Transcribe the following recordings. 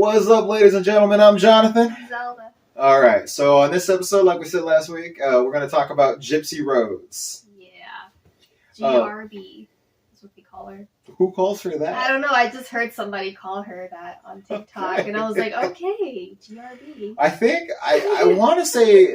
What's up, ladies and gentlemen? I'm Jonathan. Zelda. All right, so on this episode, like we said last week, we're going to talk about Gypsy Rose. Yeah. GRB is what we call her. Who calls her that? I don't know. I just heard somebody call her that on TikTok, and I was like, okay, GRB. I think, I want to say,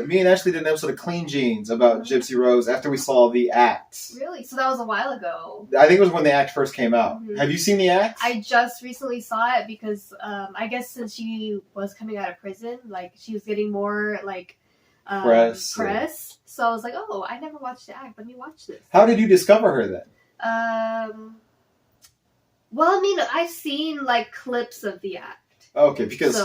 me and Ashley did an episode of Clean Jeans about Gypsy Rose after we saw The Act. Really? So that was a while ago. I think it was when The Act first came out. Mm-hmm. Have you seen The Act? I just recently saw it because I guess since she was coming out of prison, like, she was getting more, like, press. So I was like, oh, I never watched The Act. Let me watch this. How did you discover her then? Well, I mean, I've seen, like, clips of The Act. Okay, because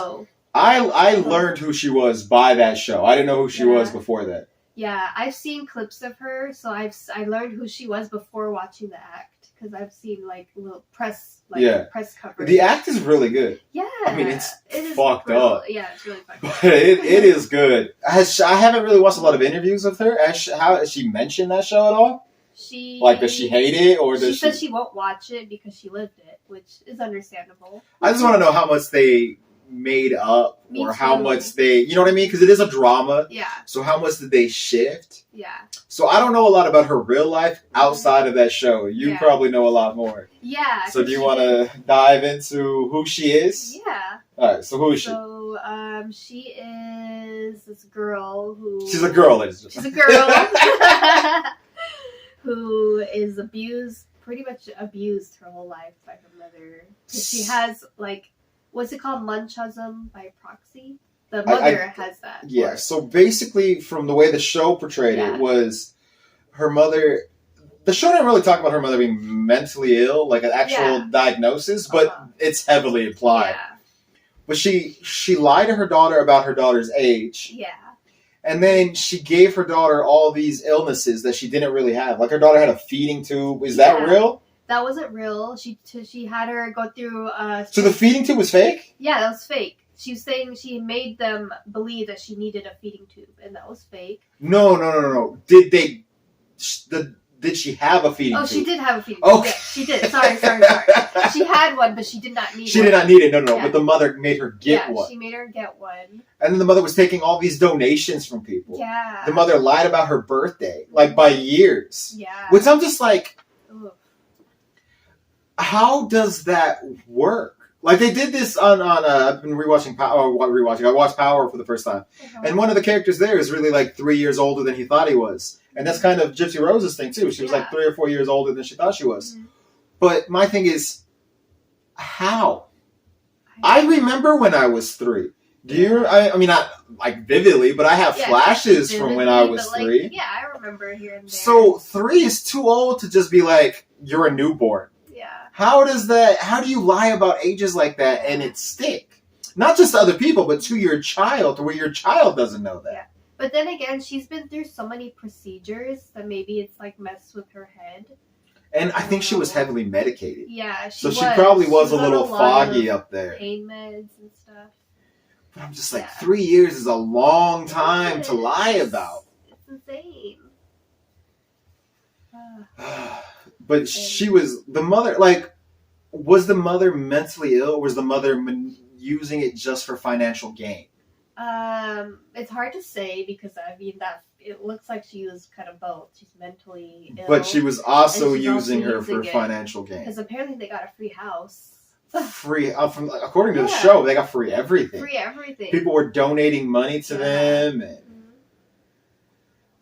I learned who she was by that show. I didn't know who she was before that. Yeah, I've seen clips of her, so I learned who she was before watching The Act, because I've seen, like, little press coverage. The Act is really good. Yeah. I mean, it is fucked up. Yeah, it's really fucked up. But it is good. I haven't really watched a lot of interviews with her. How has she mentioned that show at all? Does she hate it, or does she said she won't watch it because she lived it, which is understandable. I just want to know how much they made up, how much they, you know what I mean? Because it is a drama. Yeah. So how much did they shift? Yeah. So I don't know a lot about her real life outside of that show. You probably know a lot more. Yeah. So do you want to dive into who she is? Yeah. All right. So who is she? So she is this girl who. She's a girl. She's a girl. Who is pretty much abused her whole life by her mother. She has, like, what's it called? Munchausen by proxy? The mother has that. Yeah, so basically, from the way the show portrayed it, was her mother. The show didn't really talk about her mother being mentally ill, like an actual diagnosis, but it's heavily implied. Yeah. But she lied to her daughter about her daughter's age. Yeah. And then she gave her daughter all these illnesses that she didn't really have. Like, her daughter had a feeding tube. Is that real? That wasn't real. She had her go through... So the feeding tube was fake? Yeah, that was fake. She was saying she made them believe that she needed a feeding tube, and that was fake. No. Did she have a feeding tube? Oh, she did have a feeding tube. Okay. Yeah, she did. Sorry. She had one, but she did not need one. She did not need it. No. Yeah. But the mother made her get one. Yeah, she made her get one. And then the mother was taking all these donations from people. Yeah. The mother lied about her birthday, like, by years. Yeah. Which I'm just like, ooh. How does that work? Like, they did this on I've been rewatching Power. I watched Power for the first time. Uh-huh. And one of the characters there is really, like, 3 years older than he thought he was. And that's kind of Gypsy Rose's thing, too. She was, like, 3 or 4 years older than she thought she was. Mm-hmm. But my thing is, how? I remember when I was 3. Do you? I mean, not, like, vividly, but I have flashes from when I was 3. Like, yeah, I remember here and there. So 3 is too old to just be like, you're a newborn. Yeah. How do you lie about ages like that and it stick? Not just to other people, but to your child, to where your child doesn't know that. Yeah. But then again, she's been through so many procedures that maybe it's, like, messed with her head. And I think she was heavily medicated. Yeah, she probably was a little foggy up there. Pain meds and stuff. But I'm just like, 3 years is a long time to lie about. It's insane. But she was, the mother, like, was the mother mentally ill, or was the mother using it just for financial gain? It's hard to say, because, I mean, it looks like she was kind of both. She's mentally ill. But she was also using her for financial gain. Because apparently they got a free house. Free, according to the show, they got free everything. Free everything. People were donating money to them. And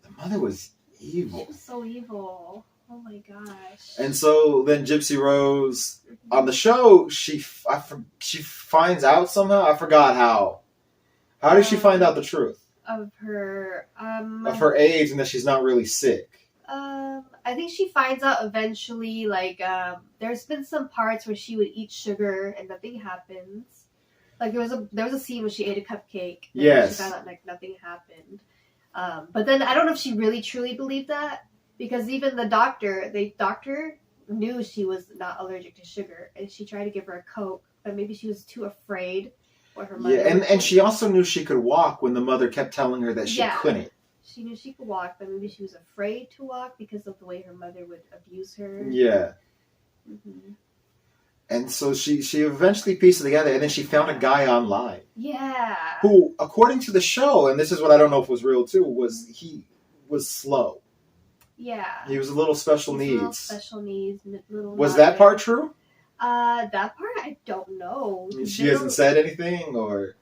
the mother was evil. She was so evil. Oh my gosh. And so then Gypsy Rose, on the show, she finds out somehow. I forgot how. How did she find out the truth? Of her age and that she's not really sick. I think she finds out eventually, like, there's been some parts where she would eat sugar and nothing happens. Like, there was a scene where she ate a cupcake. And she found out, like, nothing happened. But then I don't know if she really truly believed that, because even the doctor knew she was not allergic to sugar, and she tried to give her a Coke, but maybe she was too afraid what her mother and she also knew she could walk when the mother kept telling her that she couldn't. She knew she could walk, but maybe she was afraid to walk because of the way her mother would abuse her. Yeah. Mm-hmm. And so she eventually pieced it together, and then she found a guy online. Yeah. Who, according to the show, and this is what I don't know if was real too, he was slow. Yeah. He was a little special needs. Little special needs. Was that part true? That part I don't know. She hasn't said anything, or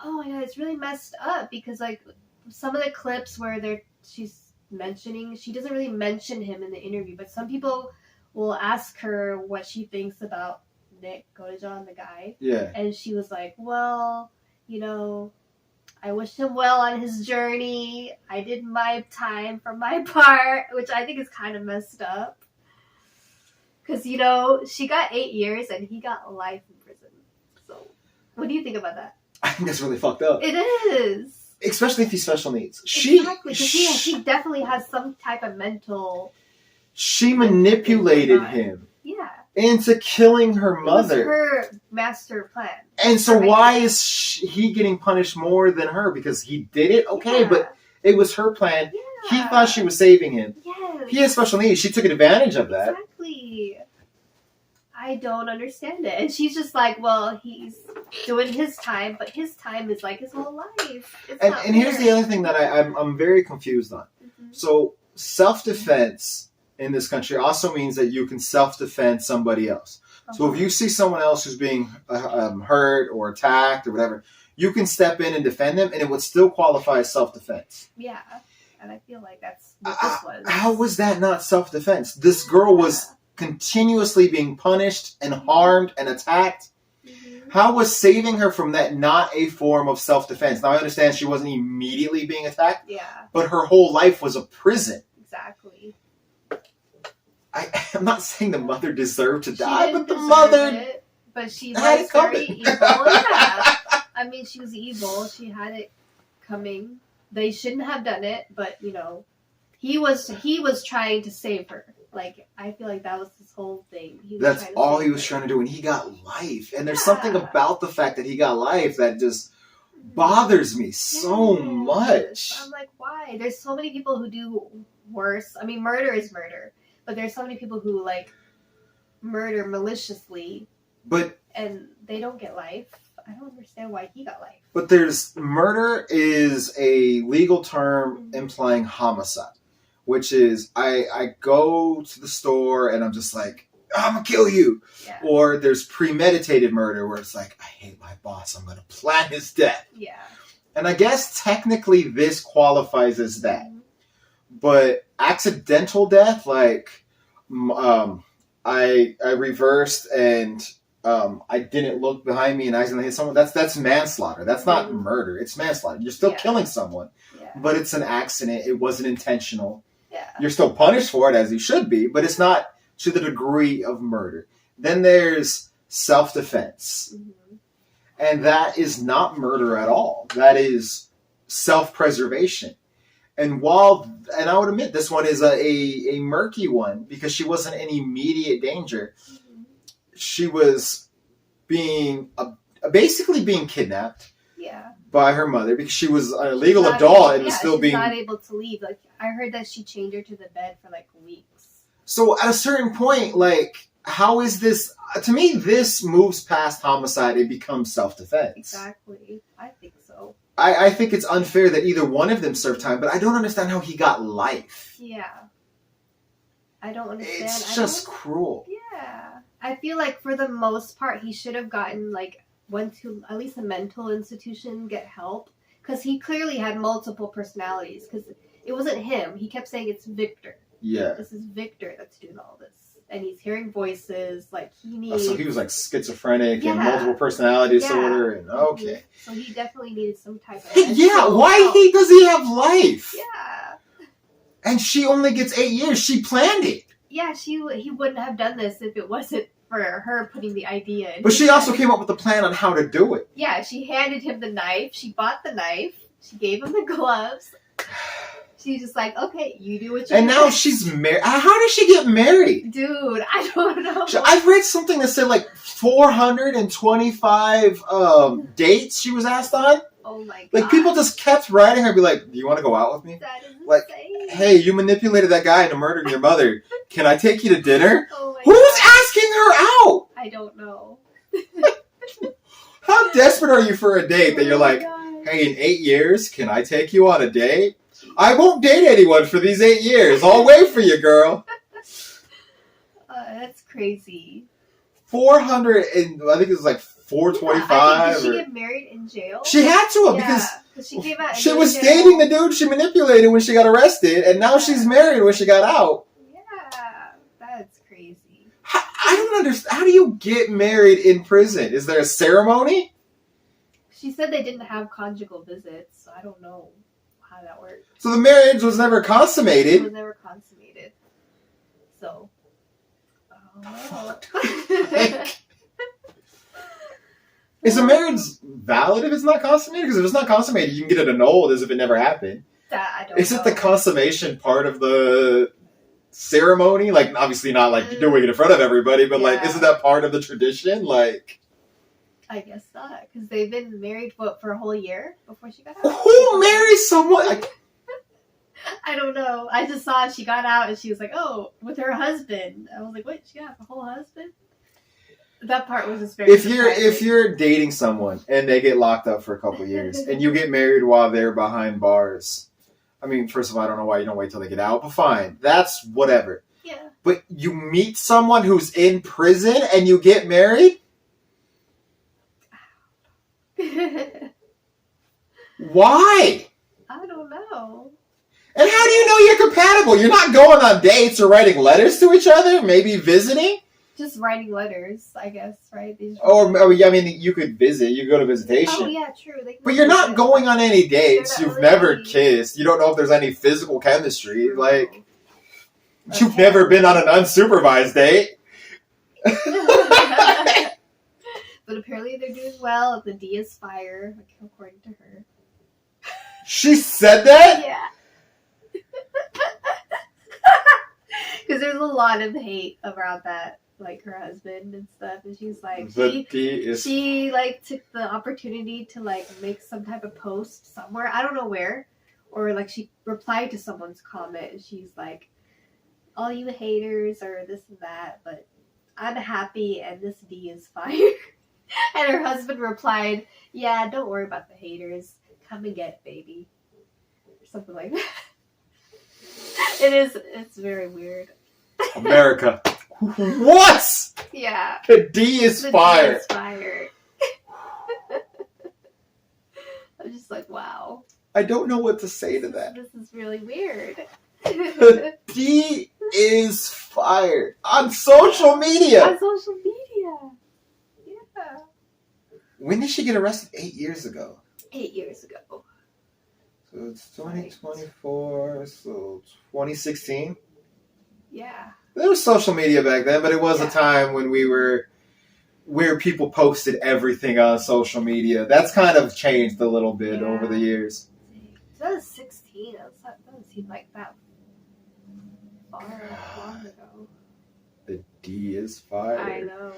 oh my god, it's really messed up because like some of the clips where she's mentioning, she doesn't really mention him in the interview, but some people will ask her what she thinks about Nick Godejohn, the guy. Yeah. And she was like, well, I wish him well on his journey. I did my time for my part, which I think is kind of messed up. Because, she got 8 years and he got life in prison. So, what do you think about that? I think that's really fucked up. It is. Especially if he's special needs. Exactly, because he definitely has some type of mental... She manipulated him. Yeah. Into killing her mother. It was her master plan. And so why is he getting punished more than her? Because he did it? Okay, but it was her plan. Yeah. He thought she was saving him. Yes. He has special needs. She took advantage of that. Exactly. I don't understand it. And she's just like, well, he's doing his time, but his time is like his whole life. And here's the other thing that I'm very confused on. Mm-hmm. So self-defense in this country also means that you can self-defend somebody else. Uh-huh. So if you see someone else who's being hurt or attacked or whatever, you can step in and defend them, and it would still qualify as self-defense. Yeah, and I feel like that's what this was. How was that not self-defense? This girl was continuously being punished and harmed and attacked. Mm-hmm. How was saving her from that not a form of self-defense? Now, I understand she wasn't immediately being attacked, but her whole life was a prison. Exactly. I'm not saying the mother deserved to die, but the mother... But she was very evil. Yeah. I mean, she was evil. She had it coming. They shouldn't have done it, but, he was trying to save her. Like, I feel like that was his whole thing. That's all he was trying to do, and he got life. And there's something about the fact that he got life that just bothers me so much. I'm like, why? There's so many people who do worse. I mean, murder is murder. But there's so many people who, like, murder maliciously, and they don't get life. I don't understand why he got life. But murder is a legal term implying homicide, which is I go to the store and I'm just like, I'm going to kill you. Yeah. Or there's premeditated murder where it's like, I hate my boss, I'm going to plan his death. Yeah. And I guess technically this qualifies as that. Mm-hmm. But accidental death, like I reversed and I didn't look behind me and I accidentally hit someone. That's manslaughter. That's not murder. It's manslaughter. You're still killing someone, but it's an accident. It wasn't intentional. Yeah. You're still punished for it as you should be, but it's not to the degree of murder. Then there's self-defense, and that is not murder at all. That is self-preservation. And I would admit this one is a murky one because she wasn't in immediate danger. Mm-hmm. She was basically being kidnapped by her mother because she was a legal adult and was still being not able to leave. Like I heard that she chained her to the bed for like weeks. So at a certain point, like how is this? To me, this moves past homicide. It becomes self-defense. Exactly. I think so. I think it's unfair that either one of them served time, but I don't understand how he got life. Yeah. I don't understand. It's just cruel. Yeah. I feel like for the most part, he should have gotten, like, went to at least a mental institution, get help. Because he clearly had multiple personalities. Because it wasn't him. He kept saying it's Victor. Yeah. This is Victor that's doing all this. And he's hearing voices, like he needs... so he was like schizophrenic and multiple personality disorder, and okay. So he definitely needed some type of... why does he have life? Yeah. And she only gets 8 years. She planned it. Yeah, he wouldn't have done this if it wasn't for her putting the idea in. But she also came up with a plan on how to do it. Yeah, she handed him the knife. She bought the knife. She gave him the gloves. She's just like, okay, you do what you do. And now she's married. How did she get married? Dude, I don't know. I've read something that said like 425 dates she was asked on. Oh my god. Like people just kept writing her, be like, do you want to go out with me? That is like, insane. Hey, you manipulated that guy into murdering your mother. Can I take you to dinner? Oh my Who's asking her out? I I don't know. How desperate are you for a date that you're like, God. hey, in 8 years, can I take you on a date? I won't date anyone for these 8 years. I'll wait for you, girl. That's crazy. 400 and I think it was like 425. Did she get married in jail? She had to because she came out. She was dating the dude she manipulated when she got arrested, and now she's married when she got out. Yeah, that's crazy. I don't understand. How do you get married in prison? Is there a ceremony? She said they didn't have conjugal visits, so I don't know how that works. So the marriage was never consummated. It was never consummated. So. Is a marriage valid if it's not consummated? Because if it's not consummated, you can get it annulled as if it never happened. I don't Isn't know. the consummation part of the ceremony? Like, obviously not like doing it in front of everybody, but like, isn't that part of the tradition? Like, I guess not, because they've been married for a whole year before she got out. Who marries someone? I don't know. I just saw she got out and she was like, "Oh, with her husband." I was like, "Wait, she got a whole husband?" That part was just very. If you're dating someone and they get locked up for a couple years and you get married while they're behind bars, I mean, first of all, I don't know why you don't wait till they get out, but fine, that's whatever. Yeah. But you meet someone who's in prison and you get married? Why? I don't know. And how do you know you're compatible? You're not going on dates or writing letters to each other? Maybe visiting? Just writing letters, I guess, right? Or, I mean, you could visit. You could go to visitation. Oh, yeah, true. But you're not going on any dates. You've really never kissed. You don't know if there's any physical chemistry. True. Like, you've never been on an unsupervised date. But apparently they're doing well. The D is fire, according to her. She said that? Yeah. Because there's a lot of hate around that, like her husband and stuff, and she's like, she like took the opportunity to like make some type of post somewhere, I don't know where, or like she replied to someone's comment, and she's like, all you haters are this and that, but I'm happy and this D is fire. And her husband replied, yeah, don't worry about the haters. Come and get it, baby. Or something like that. It's very weird. America. What? Yeah. The D is fire. D is fire. I'm just like, wow. I don't know what to say to that. This is really weird. The D is fire. On social media. On social media. Yeah. When did she get arrested? 8 years ago. 8 years ago. So it's 2024, so 2016. Yeah. There was social media back then, but it was a time when where people posted everything on social media. That's kind of changed a little bit over the years. 2016. That doesn't seem like that far long ago. The D is fire. I know.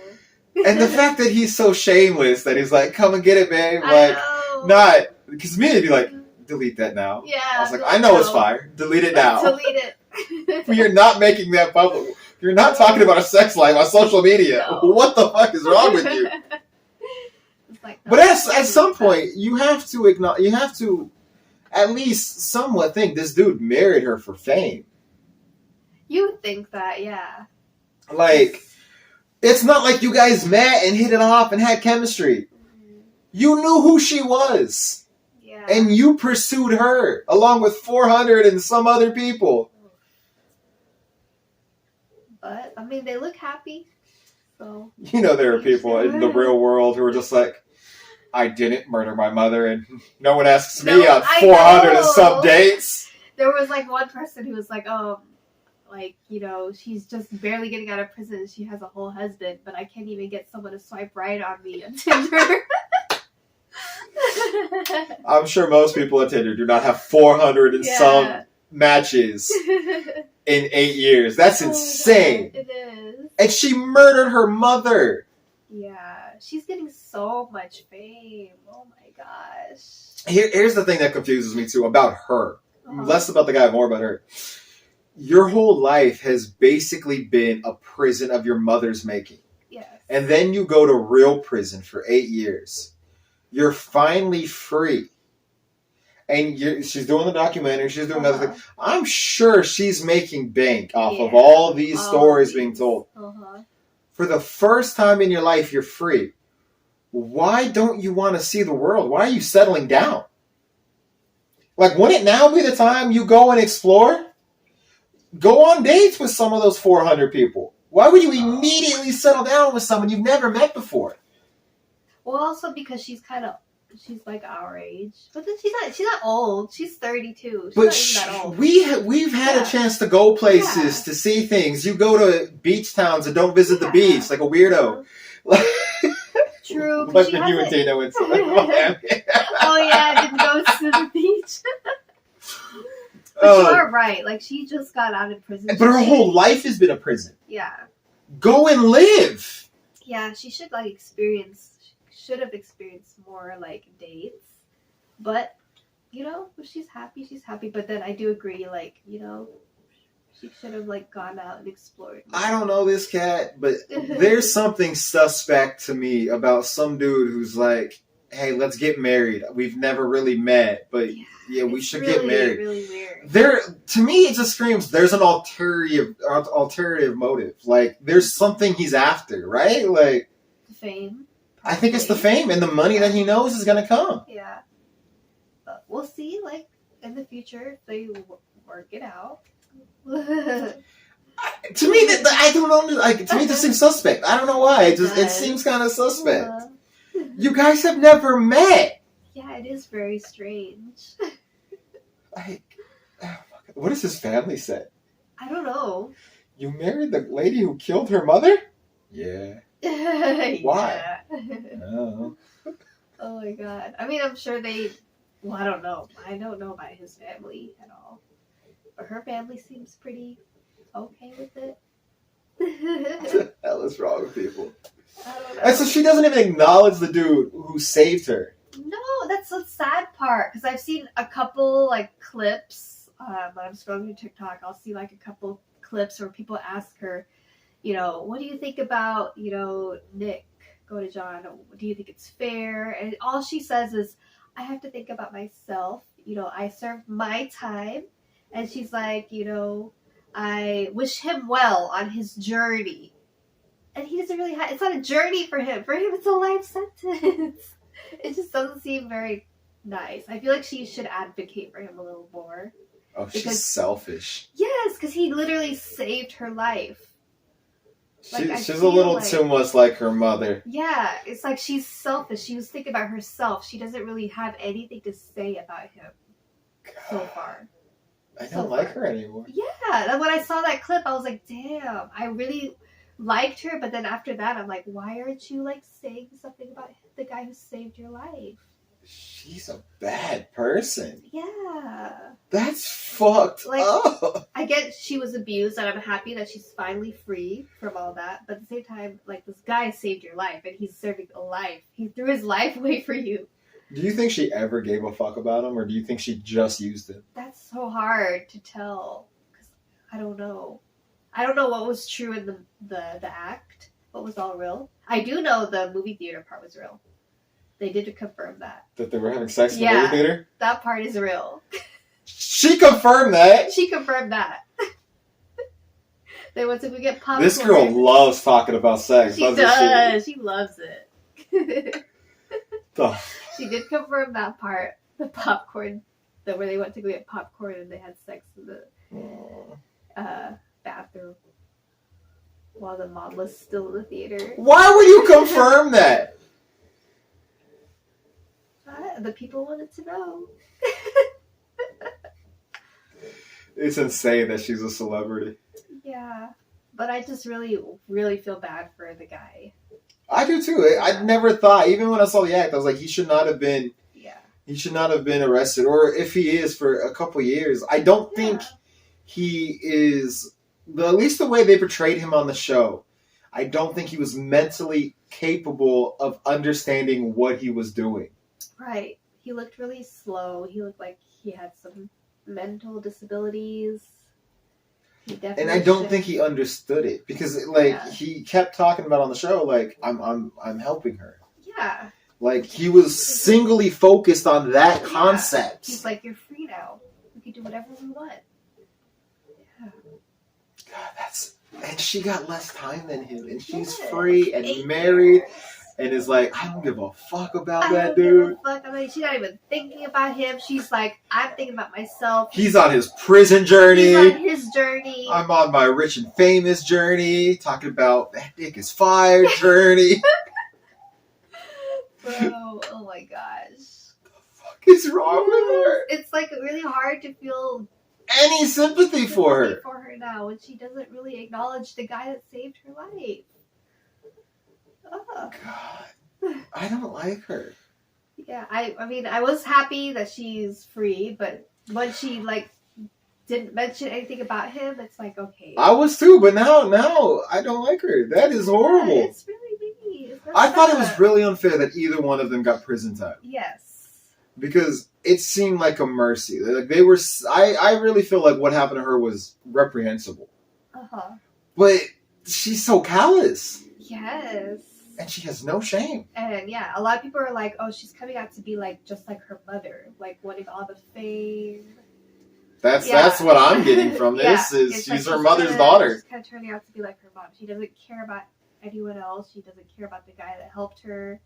And the fact that he's so shameless that he's like, come and get it, babe. I Like, know. not, because me, it'd be like, delete that now. Yeah. I was like, I know it's fire. Delete it now. Delete it. But you're not making that public. You're not talking about a sex life on social media. No. What the fuck is wrong with you? It's like, But at some point, you have to acknowledge, you have to at least somewhat think this dude married her for fame. You would think that, yeah. Like, it's not like you guys met and hit it off and had chemistry. You knew who she was. Yeah. And you pursued her, along with 400 and some other people. But, I mean, they look happy. So. You know there are people in the real world who are just like, I didn't murder my mother, and no one asks me on 400 and some dates. There was, like, one person who was like, like, you know, she's just barely getting out of prison. She has a whole husband, but I can't even get someone to swipe right on me on Tinder. I'm sure most people on Tinder do not have 400 and some matches in 8 years. That's insane. It is. And she murdered her mother. Yeah, she's getting so much fame. Oh my gosh. Here's the thing that confuses me too about her. Less about the guy, more about her. Your whole life has basically been a prison of your mother's making. Yes. and then you go to real prison for 8 years. You're finally free. And she's doing the documentary. She's doing other things. I'm sure she's making bank off of all these stories being told. For the first time in your life, you're free. Why don't you want to see the world? Why are you settling down? Like, wouldn't now be the time you go and explore? Go on dates with some of those 400 people. Why would you immediately settle down with someone you've never met before? Well, also because she's like our age, but then she's not old. She's 32. She's not even that old. We've had a chance to go places to see things. You go to beach towns and don't visit the beach like a weirdo. True. Like when you and Dana went to Miami. Oh yeah, I didn't go to the beach. But you are right. Like, she just got out of prison. But her whole life has been a prison. Yeah. Go and live. Yeah, she should have experienced more like dates. But, if she's happy, she's happy. But then I do agree, like, she should have like gone out and explored more. I don't know this cat, but there's something suspect to me about some dude who's like, hey, let's get married. We've never really met, but yeah, we should get married. Really weird. To me, it just screams there's an alternative motive. Like, there's something he's after, right? Like, the fame. I think it's the fame and the money that he knows is gonna come. Yeah, but we'll see. Like, in the future, if they work it out. To me, I don't know. Like, to me, this seems suspect. I don't know why. It seems kind of suspect. You guys have never met. Yeah, it is very strange. Like, what does his family say? I don't know. You married the lady who killed her mother? Yeah. Why? Oh my god. I mean, I'm sure well, I don't know. I don't know about his family at all. But her family seems pretty okay with it. What the hell is wrong with people? I don't know. And so she doesn't even acknowledge the dude who saved her. No, that's the sad part. Because I've seen a couple, like, clips. When I'm scrolling through TikTok, I'll see, like, a couple clips where people ask her, what do you think about, Nick go to John? Do you think it's fair? And all she says is, I have to think about myself. I served my time. And she's like, I wish him well on his journey. And he doesn't really it's not a journey for him. For him, it's a life sentence. It just doesn't seem very nice. I feel like she should advocate for him a little more. Oh, she's selfish. Yes, because he literally saved her life. Like, she's a little too much like her mother. Yeah, it's like she's selfish. She was thinking about herself. She doesn't really have anything to say about him so far. I don't like her anymore. Yeah, when I saw that clip, I was like, damn, I really liked her. But then after that, I'm like, why aren't you like saying something about the guy who saved your life? She's a bad person. Yeah. That's fucked up. I get she was abused, and I'm happy that she's finally free from all that. But at the same time, like, this guy saved your life, and he's serving a life. He threw his life away for you. Do you think she ever gave a fuck about him, or do you think she just used him? That's so hard to tell, because I don't know. I don't know what was true in the act, what was all real. I do know the movie theater part was real. They did confirm that. That they were having sex in the movie theater? That part is real. She confirmed that? She confirmed that. They went to go get popcorn. This girl loves talking about sex. She does. She loves it. She did confirm that part. The popcorn. Where they went to go get popcorn and they had sex in the bathroom. While the mom was still in the theater. Why would you confirm that? The people wanted to know. It's insane that she's a celebrity. Yeah. But I just really, really feel bad for the guy. I do too. I never thought, even when I saw the act, I was like, he should not have been. Yeah. He should not have been arrested, or if he is for a couple years. I don't think he is. At least the way they portrayed him on the show, I don't think he was mentally capable of understanding what he was doing. Right. He looked really slow. He looked like he had some mental disabilities. And I don't think he understood it because, like, he kept talking about on the show, like, I'm helping her. Yeah. Like, he was singly focused on that concept. He's like, you're free now. We can do whatever we want. Yeah. God, and she got less time than him, and she's free and married, and is like, I don't give a fuck about that dude. I mean, she's not even thinking about him. She's like, I'm thinking about myself. He's on his prison journey. He's on his journey. I'm on my rich and famous journey. Talking about that dick is fire journey. Bro, oh my gosh. What the fuck is wrong with her? It's like really hard to feel any sympathy for her. Now when she doesn't really acknowledge the guy that saved her life. Oh. God, I don't like her. Yeah, I mean, I was happy that she's free, but when she like didn't mention anything about him, it's like okay. I was too, but now I don't like her. That is horrible. Yeah, it's really mean. I thought it was really unfair that either one of them got prison time. Yes. Because it seemed like a mercy. Like they were. I really feel like what happened to her was reprehensible. But she's so callous. Yes. And she has no shame. And yeah, a lot of people are like, "Oh, she's coming out to be like just like her mother, like wanting all the fame." That's what I'm getting from this. Is she's her mother's daughter. She's kind of turning out to be like her mom. She doesn't care about anyone else. She doesn't care about the guy that helped her.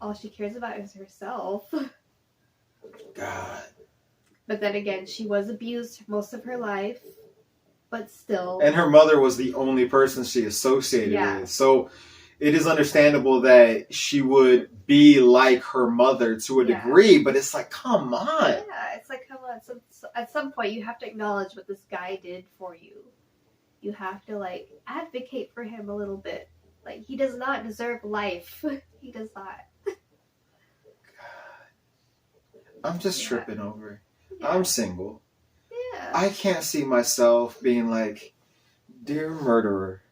All she cares about is herself. God. But then again, she was abused most of her life. But still. And her mother was the only person she associated with. So it is understandable that she would be like her mother to a degree, but it's like, come on. Yeah, it's like, come on. At some point, you have to acknowledge what this guy did for you. You have to, like, advocate for him a little bit. Like, he does not deserve life. He does not. God. I'm just tripping over it. Yeah. I'm single. Yeah. I can't see myself being like, dear murderer,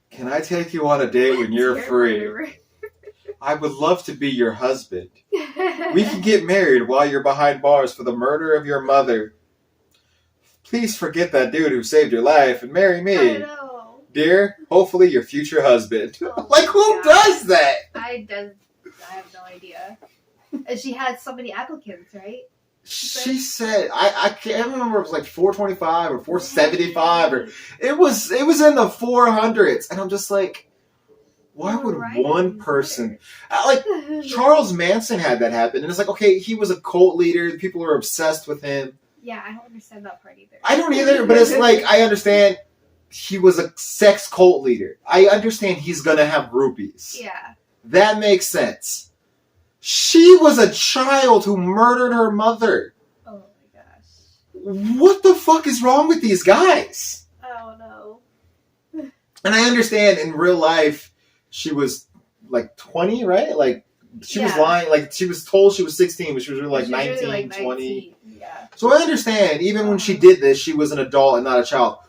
can I take you on a date when you're free? I would love to be your husband. We can get married while you're behind bars for the murder of your mother. Please forget that dude who saved your life and marry me. I know. Dear, hopefully your future husband. Oh like, who does that? I have no idea. And she had so many applicants, right? She said, I can't remember if it was like 425 or 475 or it was in the 400s, and I'm just like, why would one person like Charles Manson had that happen? And it's like, okay, he was a cult leader, people are obsessed with him. Yeah, I don't understand that part either. I don't either, but it's like I understand he was a sex cult leader. I understand he's gonna have groupies. Yeah, that makes sense. She was a child who murdered her mother. Oh my gosh. What the fuck is wrong with these guys? Oh no. And I understand in real life, she was like 20, right? Like, she was lying. Like, she was told she was 16, but she was really like 19, 20. Yeah. So I understand, even when she did this, she was an adult and not a child.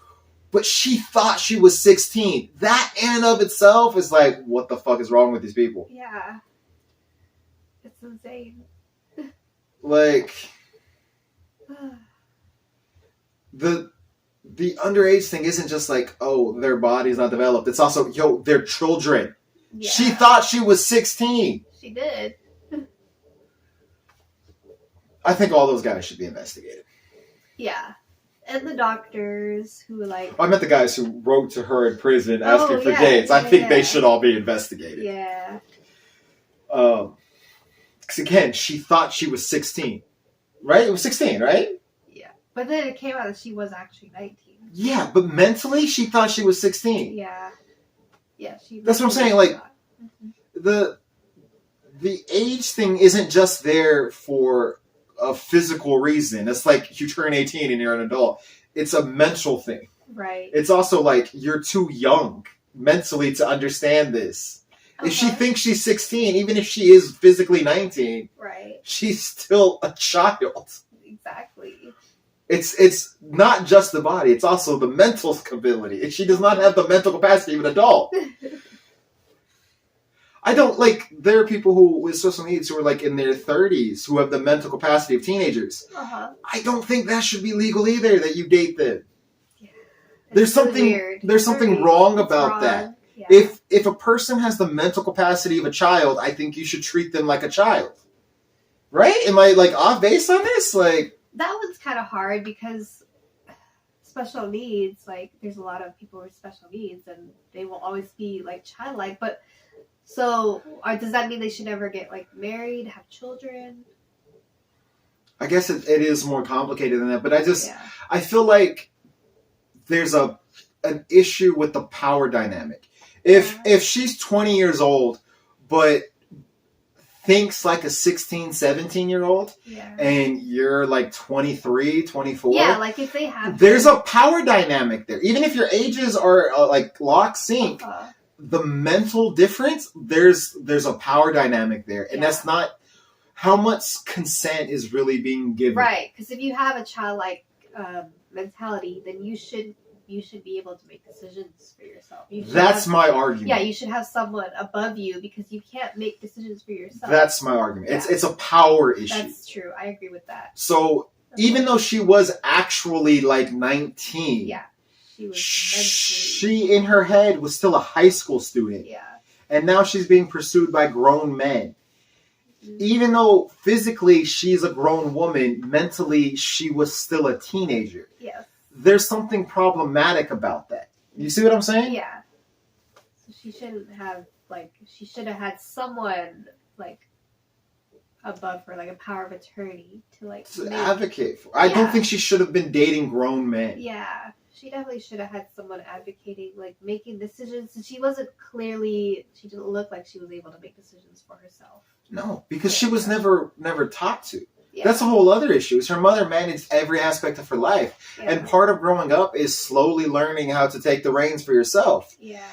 But she thought she was 16. That in and of itself is like, what the fuck is wrong with these people? Yeah. It's insane. Like, the underage thing isn't just like, oh, their body's not developed. It's also, they're children. Yeah. She thought she was 16. She did. I think all those guys should be investigated. Yeah. And the doctors who like... I meant the guys who wrote to her in prison asking for dates. I think they should all be investigated. Yeah. Because again, she thought she was 16. Right? It was 16, right? Yeah. But then it came out that she was actually 19. Yeah, but mentally, she thought she was 16. Yeah. Yeah, that's what I'm saying. Like, the age thing isn't just there for a physical reason. It's like you turn 18 and you're an adult. It's a mental thing. Right. It's also like you're too young mentally to understand this. If she thinks she's 16, even if she is physically 19, right, she's still a child. Exactly. It's not just the body, it's also the mental ability. She does not have the mental capacity of an adult. I don't like. There are people who with special needs who are like in their 30s who have the mental capacity of teenagers. I don't think that should be legal either. That you date them. Yeah. There's something weird. there's something wrong about that. Yeah. If a person has the mental capacity of a child, I think you should treat them like a child. Right? Am I like off base on this? Like that one's kind of hard because special needs, like there's a lot of people with special needs and they will always be like childlike, but so does that mean they should never get like married, have children? I guess it is more complicated than that, but I feel like there's an issue with the power dynamic. If she's 20 years old but thinks like a 16, 17-year-old and you're like 23, 24. Yeah, like if they have... There's a power dynamic there. Even if your ages are like lock sync, the mental difference, there's a power dynamic there. And that's not... How much consent is really being given? Right, because if you have a childlike mentality, then you should be able to make decisions for yourself. That's my argument. Yeah, you should have someone above you because you can't make decisions for yourself. That's my argument. Yeah. It's a power issue. That's true. I agree with that. So even though she was actually like 19, she was she in her head was still a high school student. Yeah. And now she's being pursued by grown men. Mm-hmm. Even though physically she's a grown woman, mentally she was still a teenager. Yes. There's something problematic about that. You see what I'm saying? Yeah. So she shouldn't have, like, she should have had someone, like, above her, like a power of attorney to, like, advocate for. I don't think she should have been dating grown men. Yeah. She definitely should have had someone advocating, like, making decisions. And she didn't look like she was able to make decisions for herself. No, because she was never taught to. Yeah. That's a whole other issue. Is her mother managed every aspect of her life. Yeah. And part of growing up is slowly learning how to take the reins for yourself. Yeah.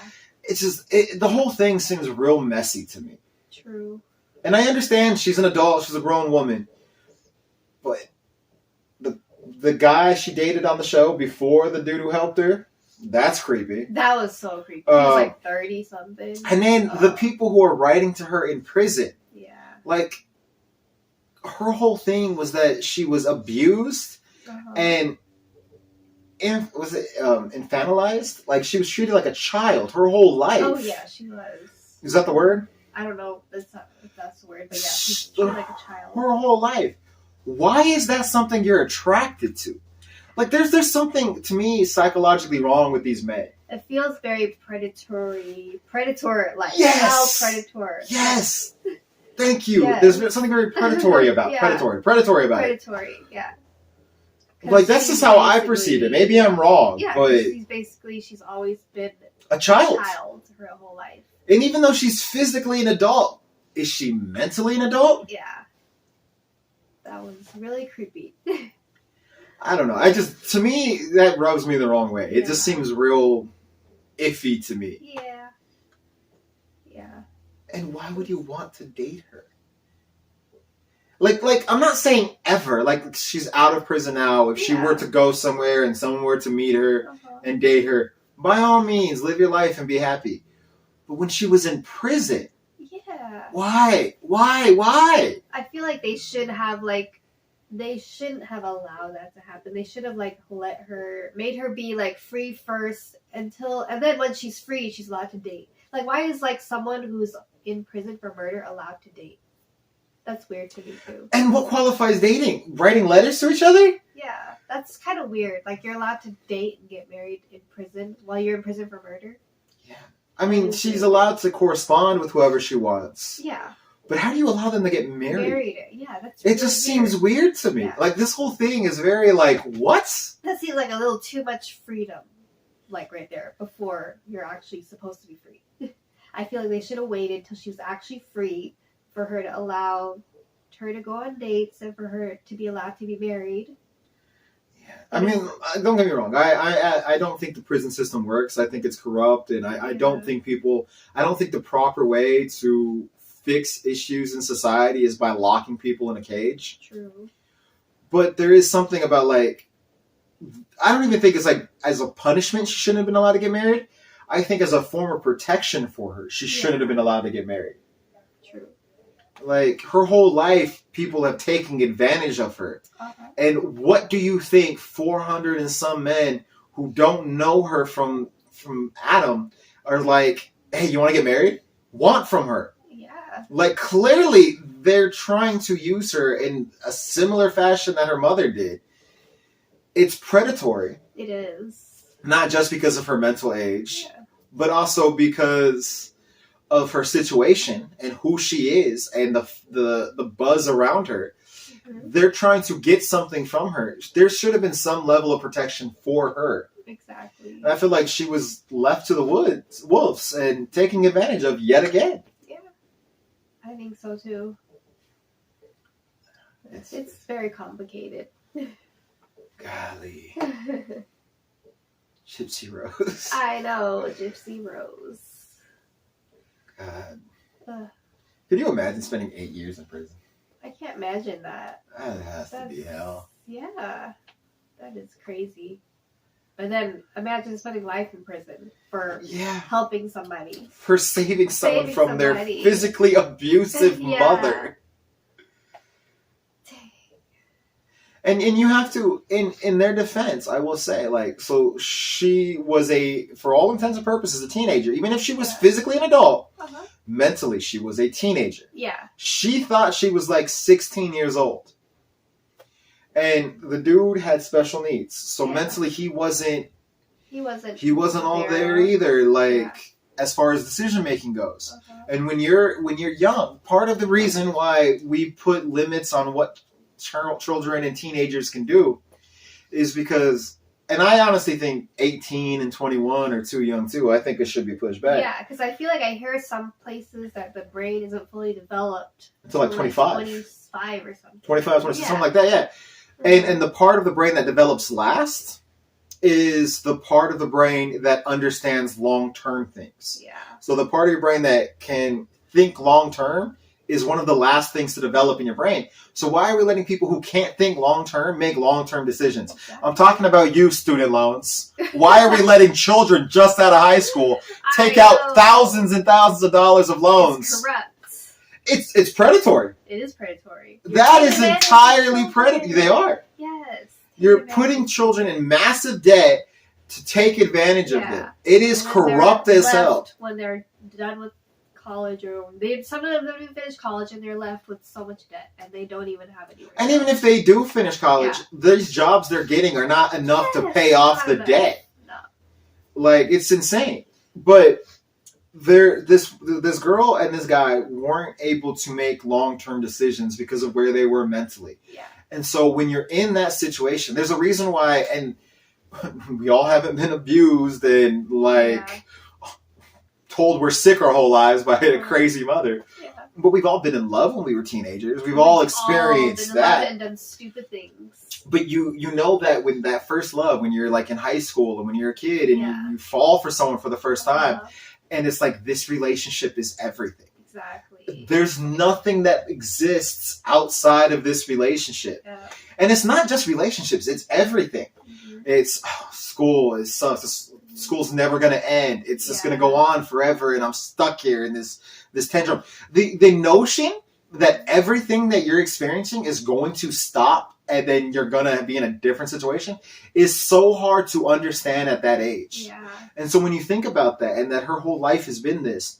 It's just, the whole thing seems real messy to me. True. And I understand she's an adult, she's a grown woman. But the guy she dated on the show before the dude who helped her, that's creepy. That was so creepy. He was like 30-something. And then the people who are writing to her in prison. Yeah. Like, her whole thing was that she was abused and infantilized? Like, she was treated like a child her whole life. Oh, yeah, she was. Is that the word? I don't know if that's the word, but yeah, she's treated like a child. Her whole life. Why is that something you're attracted to? Like, there's something, to me, psychologically wrong with these men. It feels very predator-like. Yes! How predator. Yes! Thank you. Yes. There's something very predatory about predatory about it. Predatory, yeah. Like, that's just how I perceive it. Maybe I'm wrong, but she's always been a child her whole life. And even though she's physically an adult, is she mentally an adult? Yeah. That was really creepy. I don't know. To me, that rubs me the wrong way. It just seems real iffy to me. Yeah. Yeah. And why would you want to date her? Like, I'm not saying ever. Like, she's out of prison now. If she were to go somewhere and someone were to meet her and date her, by all means, live your life and be happy. But when she was in prison, why? I feel like they shouldn't have allowed that to happen. They should have made her be like free first and then when she's free, she's allowed to date. Like, why is like someone who's in prison for murder allowed to date? That's weird to me too. And what qualifies dating? Writing letters to each other? Yeah, that's kind of weird. Like, you're allowed to date and get married in prison while you're in prison for murder? Yeah. I mean, she's allowed to correspond with whoever she wants. Yeah. But how do you allow them to get married? Yeah, that's really It just seems weird to me. Yeah. Like, this whole thing is very, like, what? That seems like a little too much freedom, like, right there, before you're actually supposed to be free. I feel like they should have waited till she was actually free for her to allow her to go on dates and for her to be allowed to be married. Yeah. I mean, don't get me wrong. I don't think the prison system works. I think it's corrupt, and I don't think the proper way to fix issues in society is by locking people in a cage. True. But there is something about, like, I don't even think it's like as a punishment she shouldn't have been allowed to get married. I think as a form of protection for her, she shouldn't have been allowed to get married. True. Like, her whole life, people have taken advantage of her. Uh-huh. And what do you think 400 and some men who don't know her from Adam are like, hey, you want to get married? Want from her? Yeah. Like, clearly, they're trying to use her in a similar fashion that her mother did. It's predatory. It is. Not just because of her mental age, but also because of her situation and who she is and the buzz around her. Mm-hmm. They're trying to get something from her. There should have been some level of protection for her. Exactly. And I feel like she was left to the wolves and taking advantage of yet again. Yeah, I think so too. It's very complicated. Golly. Gypsy Rose. I know, Gypsy Rose. God. Can you imagine spending 8 years in prison? I can't imagine that. That has to be hell. Yeah. That is crazy. But then imagine spending life in prison for helping somebody. For saving someone from their physically abusive mother. And you have to, in their defense, I will say, like, so she was for all intents and purposes, a teenager. Even if she was physically an adult, mentally she was a teenager. Yeah. She thought she was like 16 years old. And the dude had special needs. So mentally he wasn't all there either, like, as far as decision making goes. And when you're young, part of the reason why we put limits on what children and teenagers can do is because, and I honestly think 18 and 21 are too young too. I think it should be pushed back. Yeah, because I feel like I hear some places that the brain isn't fully developed until like 25. 25 or something. 25, 26, something like that, yeah. And the part of the brain that develops last is the part of the brain that understands long-term things. Yeah. So the part of your brain that can think long-term is one of the last things to develop in your brain. So why are we letting people who can't think long-term make long-term decisions? I'm talking about you, student loans. Why are we letting children just out of high school take out thousands and thousands of dollars of loans? It's corrupt. It's predatory. It is predatory. That is entirely predatory. They are. Yes. You're putting children in massive debt to take advantage of them. It is corrupt as hell. When they're done with college, or some of them don't even finish college, and they're left with so much debt, and they don't even have anywhere. And even if they do finish college, these jobs they're getting are not enough to pay off the debt. No. Like, it's insane. But this girl and this guy weren't able to make long-term decisions because of where they were mentally. Yeah. And so when you're in that situation, there's a reason why, and we all haven't been abused and told we're sick our whole lives by a crazy mother. Yeah. But we've all been in love when we were teenagers. We've all experienced that. And done stupid things. But you know that when that first love, when you're like in high school and when you're a kid and you fall for someone for the first time, and it's like, this relationship is everything. Exactly. There's nothing that exists outside of this relationship. Yeah. And it's not just relationships, it's everything. Mm-hmm. It's school, it sucks. School's never going to end. It's just going to go on forever, and I'm stuck here in this tantrum. The notion that everything that you're experiencing is going to stop and then you're going to be in a different situation is so hard to understand at that age. Yeah. And so when you think about that, and that her whole life has been this,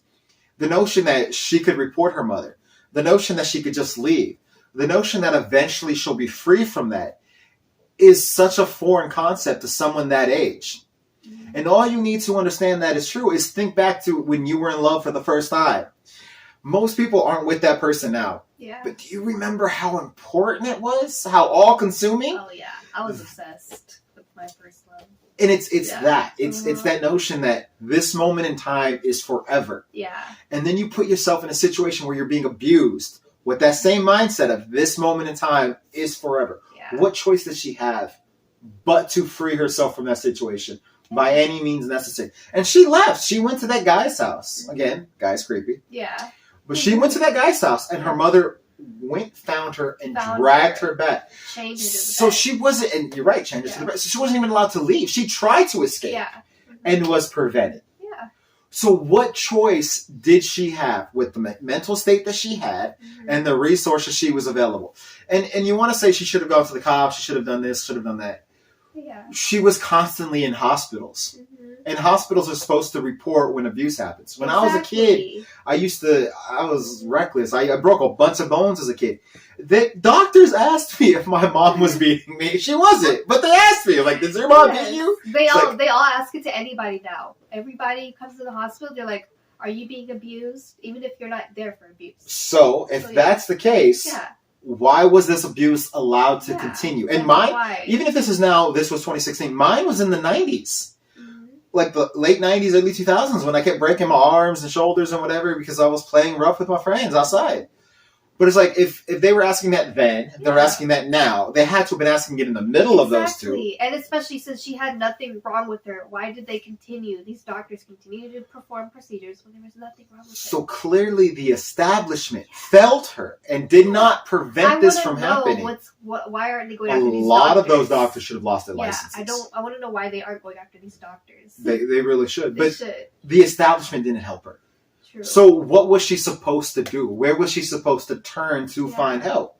the notion that she could report her mother, the notion that she could just leave, the notion that eventually she'll be free from that is such a foreign concept to someone that age. Mm-hmm. And all you need to understand that is true is think back to when you were in love for the first time. Most people aren't with that person now. Yeah. But do you remember how important it was? How all-consuming? Oh, yeah. I was obsessed with my first love. And it's that. It's that notion that this moment in time is forever. Yeah. And then you put yourself in a situation where you're being abused with that same mindset of this moment in time is forever. Yeah. What choice does she have but to free herself from that situation by any means necessary? And she left. She went to that guy's house. Again, guy's creepy. Yeah. But she went to that guy's house, and her mother found her, and dragged her back. Changed into the So bed. she wasn't, and you're right, changed into the bed. So she wasn't even allowed to leave. She tried to escape and was prevented. Yeah. So what choice did she have with the mental state that she had and the resources she was available? And you want to say she should have gone to the cops, she should have done this, should have done that. Yeah. She was constantly in hospitals. And hospitals are supposed to report when abuse happens. When I was a kid, I was reckless. I broke a bunch of bones as a kid. The doctors asked me if my mom was beating me. She wasn't, but they asked me, like, "Does your mom beat you?" They all ask it to anybody now. Everybody comes to the hospital. They're like, "Are you being abused?" Even if you're not there for abuse. So if that's the case, why was this abuse allowed to continue? And mine, even if this was 2016, mine was in the 90s. Like the late 90s, early 2000s, when I kept breaking my arms and shoulders and whatever because I was playing rough with my friends outside. But it's like, if they were asking that then, they're asking that now. They had to have been asking it in the middle of those two. And especially since she had nothing wrong with her, why did they continue? These doctors continue to perform procedures when there was nothing wrong with her. So clearly the establishment felt her and did not prevent this from happening. Why aren't they going after these doctors? A lot of those doctors should have lost their licenses. I want to know why they aren't going after these doctors. They really should. They but should. The establishment didn't help her. True. So what was she supposed to do? Where was she supposed to turn to find help?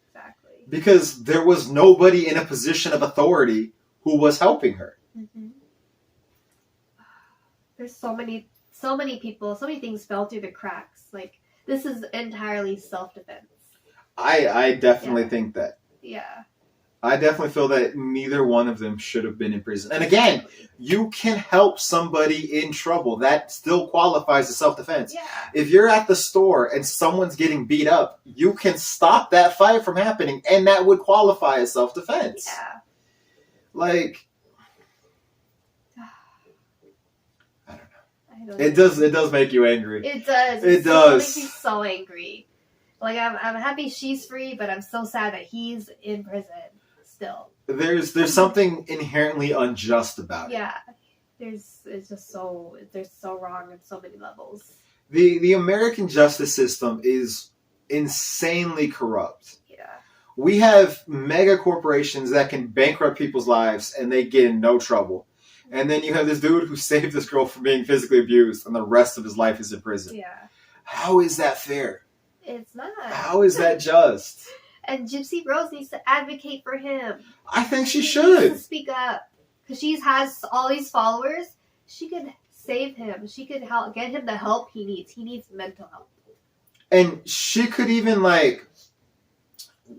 Exactly. Because there was nobody in a position of authority who was helping her. There's so many people, so many things fell through the cracks. Like, this is entirely self-defense. I definitely think that. Yeah. I definitely feel that neither one of them should have been in prison. And again, you can help somebody in trouble. That still qualifies as self-defense. Yeah. If you're at the store and someone's getting beat up, you can stop that fight from happening, and that would qualify as self-defense. Yeah. Like, I don't know. It does make you angry. It does. It does. Makes me so angry. Like, I'm happy she's free, but I'm so sad that he's in prison still. There's something inherently unjust about it. Yeah. It's just so wrong on so many levels. The American justice system is insanely corrupt. Yeah. We have mega corporations that can bankrupt people's lives and they get in no trouble. And then you have this dude who saved this girl from being physically abused and the rest of his life is in prison. Yeah. How is that fair? It's not. How is that just? And Gypsy Rose needs to advocate for him. I think she should. Needs to speak up. Because she has all these followers. She could save him. She could get him the help he needs. He needs mental help. And she could even, like,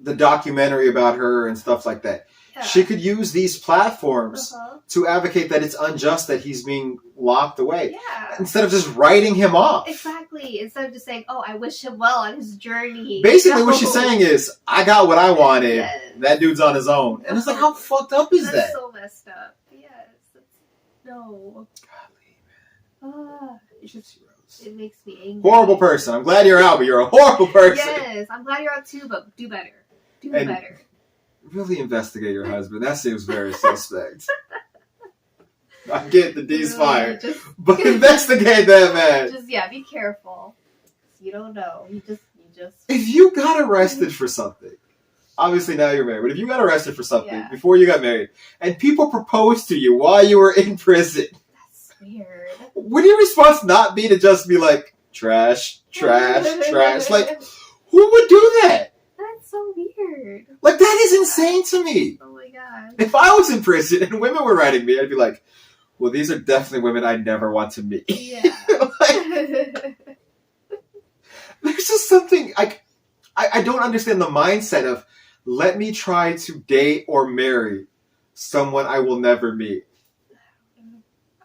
the documentary about her and stuff like that. Yeah. She could use these platforms to advocate that it's unjust that he's being locked away. Yeah. Instead of just writing him off. Exactly. Instead of just saying, "Oh, I wish him well on his journey." Basically, what she's saying is, "I got what I wanted. Yes. That dude's on his own." And it's like, how fucked up is that? That's so messed up. Yes. No. Golly, man. It makes me angry. Horrible person. I'm glad you're out, but you're a horrible person. Yes, I'm glad you're out too, but do better. Do better. Really investigate your husband. That seems very suspect. I get the D's fired, but investigate that man. Just be careful. You don't know. You just. If you got arrested for something, obviously now you're married. But if you got arrested for something before you got married, and people proposed to you while you were in prison, that's weird. Would your response not be to just be like, trash, trash, trash? Like, who would do that? That's so weird. Like, that is insane to me. Oh my god. If I was in prison and women were writing me, I'd be like, well, these are definitely women I never want to meet. Yeah. There's just something, I don't understand the mindset of, let me try to date or marry someone I will never meet.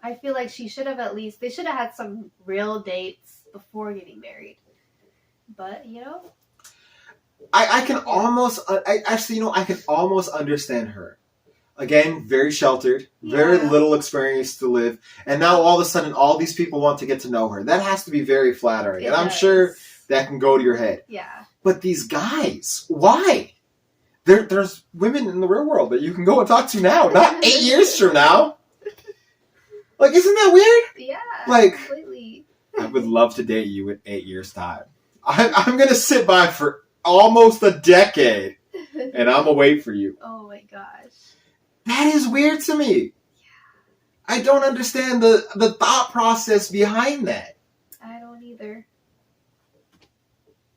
I feel like they should have had some real dates before getting married. But, I can almost understand her. Again, very sheltered, very little experience to live, and now all of a sudden all these people want to get to know her. That has to be very flattering, and I'm sure that can go to your head. Yeah. But these guys, why? There's women in the real world that you can go and talk to now, not 8 years from now. Like, isn't that weird? Yeah, like, completely. I would love to date you in 8 years' time. I'm going to sit by for almost a decade, and I'm going to wait for you. Oh, my gosh. That is weird to me. I don't understand the thought process behind that. I don't either.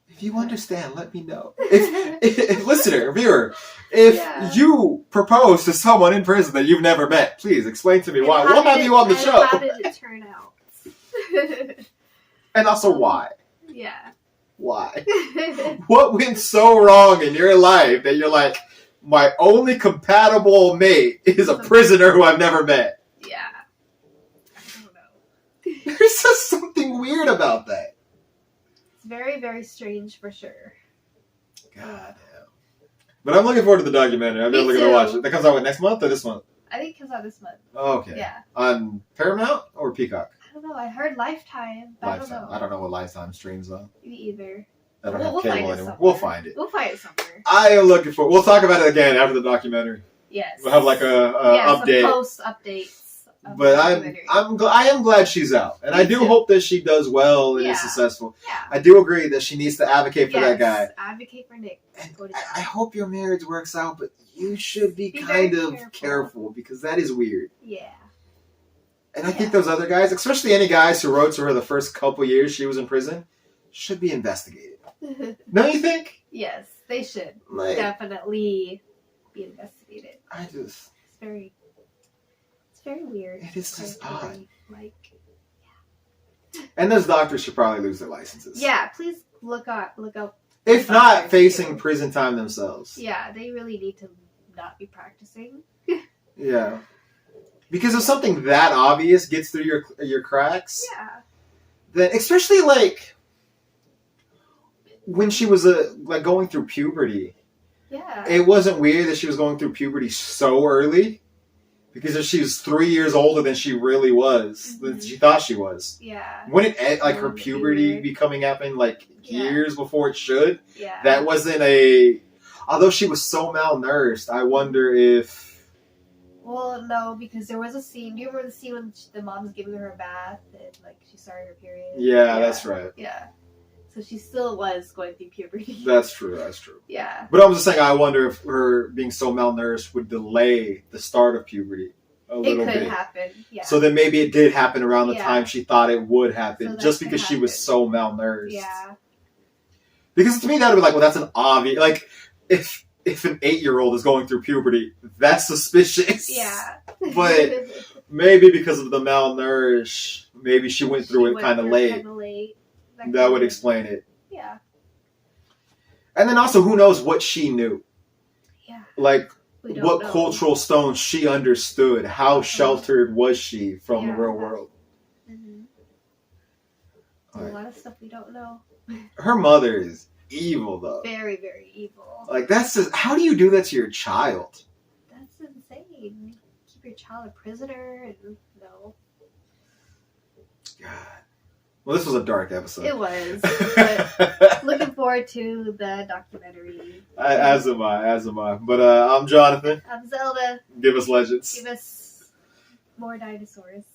If you understand, let me know. If listener, viewer, if you propose to someone in prison that you've never met, please explain to me why. We'll have you on the show. How did it turn out? And also why. Yeah. Why? What went so wrong in your life that you're like, my only compatible mate is a prisoner who I've never met? Yeah. I don't know. There's just something weird about that. It's very, very strange for sure. God damn. But I'm looking forward to the documentary. I'm definitely going to watch it. That comes out next month or this month? I think it comes out this month. Oh, okay. Yeah. On Paramount or Peacock? I don't know. I heard Lifetime. But Lifetime. I don't know what Lifetime streams on. Me either. I don't have cable anymore. We'll find it. We'll find it somewhere. I am looking for. We'll talk about it again after the documentary. Yes. We'll have like a update. Some post updates. But I am glad she's out, and I do hope that she does well and is successful. Yeah. I do agree that she needs to advocate for that guy. Advocate for Nick. And I hope your marriage works out, but you should be kind of careful because that is weird. Yeah. And I think those other guys, especially any guys who wrote to her the first couple years she was in prison, should be investigated. Don't you think? Yes, they should definitely be investigated. It's very weird. It is just odd. Yeah. And those doctors should probably lose their licenses. Yeah, please look up. If not facing prison time themselves. Yeah, they really need to not be practicing. Yeah. Because if something that obvious gets through your cracks, then especially when she was going through puberty, it wasn't weird that she was going through puberty so early. Because if she was 3 years older than she really was, than she thought she was. Yeah. Wouldn't her puberty becoming happen years before it should? Yeah. That wasn't although she was so malnourished, I wonder if... Well, no, because there was a scene. Do you remember the scene when the mom was giving her a bath and she started her period? Yeah, that's right. Yeah. So she still was going through puberty. That's true. Yeah. But I was just saying, I wonder if her being so malnourished would delay the start of puberty a little bit. It could happen, yeah. So then maybe it did happen around the time she thought it would happen, just because she was so malnourished. Yeah. Because to me, that would be well, that's an obvious... if an 8-year-old is going through puberty, that's suspicious. Yeah. But maybe because of the malnourished, maybe she went through it kind of late. That would explain it. Yeah. And then also, who knows what she knew? Yeah. What cultural stones she understood. How sheltered was she from the real world? Mm-hmm. A lot of stuff we don't know. Her mother is evil, though. Very, very evil. That's just... How do you do that to your child? That's insane. Keep your child a prisoner and no. God. Well, this was a dark episode. It was. But looking forward to the documentary. As am I. But I'm Jonathan. I'm Zelda. Give us legends. Give us more dinosaurs.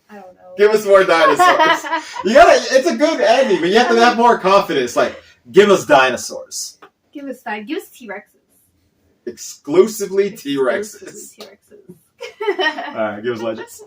I don't know. Give us more dinosaurs. It's a good ending, but you have to have more confidence. Give us dinosaurs. Give us T-Rexes. Exclusively T-Rexes. All right, give us legends.